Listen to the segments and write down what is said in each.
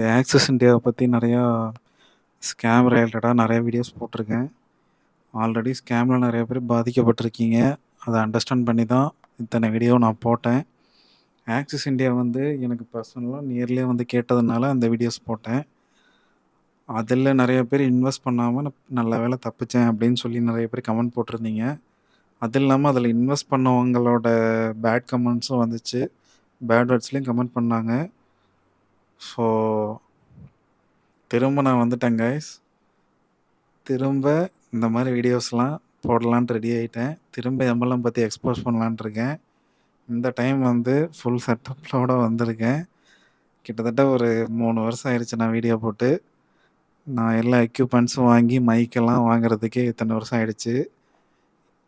Axis இந்தியாவ பத்தி நெறையா scam ரிலேட்டடா நெறைய வீடியோஸ் போட்டிருக்கேன். ஆல்ரெடி ஸ்கேம்ல நெறைய பேர் பாதிக்கப்பட்டிருக்கீங்க. அத அண்டர்ஸ்டாண்ட் பண்ணி தான் இத்தன வீடியோ நான் போட்டேன். ஆக்சிஸ் இந்தியா வந்து எனக்கு பர்சனலா நேர்லயே வந்து கேட்டதுனால அந்த வீடியோஸ் போட்டேன். அதில நெறைய பேர் இன்வெஸ்ட் பண்ணாம நல்ல வேள தப்பிச்சேன் அப்படின்னு சொல்லி நெறைய பேர் கமெண்ட் போட்டிருந்தீங்க. அது இல்லாம அதில இன்வெஸ்ட் பண்ணவங்களோட பேட் கமெண்ட்ஸும் வந்துச்சு. பேட் வேர்ட்ஸ்லயும் கமெண்ட் பண்ணாங்க. ஸோ திரும்ப நான் வந்துட்டேன் காய்ஸ். திரும்ப இந்த மாரி வீடியோஸ்லாம் போடலான்ட்டு ரெடி ஆயிட்டேன். திரும்ப எம்எல்எம் பத்தி எக்ஸ்போஸ் பண்ணலான்ட்டு இருக்கேன். இந்த டைம் வந்து ஃபுல் செட்டப்லோட வந்திருக்கேன். கிட்டத்தட்ட ஒரு 3 வருஷம் ஆயிருச்சு நான் வீடியோ போட்டு. நான் எல்லா எக்யூப்மெண்ட்ஸும் வாங்கி மைக்கெல்லாம் வாங்குறதுக்கே இத்தன வருஷம் ஆயிடுச்சு.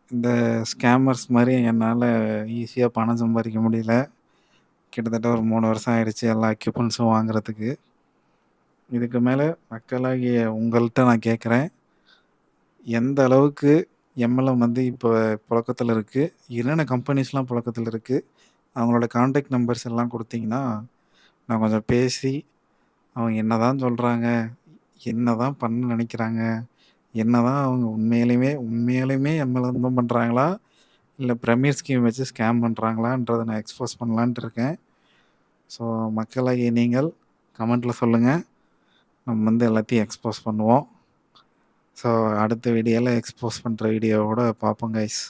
இந்த ஸ்கேமர்ஸ் மாரி என்னால ஈஸியா பணம் சம்பாரிக்க முடியல. கிட்டத்தட்ட ஒரு 3 வருஷம் ஆயிடுச்சு எல்லா எக்யூப்மெண்ட்ஸும் வாங்குறதுக்கு. இதுக்கு மேல மக்களாகிய உங்கள்ட்ட நான் கேட்குறேன். எந்த அளவுக்கு எம்எல்எம் வந்து இப்ப புழக்கத்துல இருக்கு? என்னென்ன கம்பெனிஸ்லாம் புழக்கத்துல இருக்கு? அவங்களோட கான்டாக்ட் நம்பர்ஸ் எல்லாம் குடுத்தீங்கன்னா, நான் கொஞ்சம் பேசி, அவங்க என்னதான் சொல்றாங்க? என்னதான் பண்ண நெனைக்கிறாங்க? என்னதான் அவங்க உண்மையாலுமே எம்எல்எம் தான் பண்றாங்களா? இல்ல பிரமிட் ஸ்கீம் வச்சு ஸ்கேம் பண்றாங்களான்றத நான் எக்ஸ்போஸ் பண்ணலான்ட்டு இருக்கேன். ஸோ மக்களாகிய நீங்கள் கமெண்ட்ல சொல்லுங்க. நம்ம வந்து எல்லாத்தையும் எக்ஸ்போஸ் பண்ணுவோம். ஸோ அடுத்த வீடியோல எக்ஸ்போஸ் பண்ற வீடியோவோட பார்ப்போம் கைஸ்.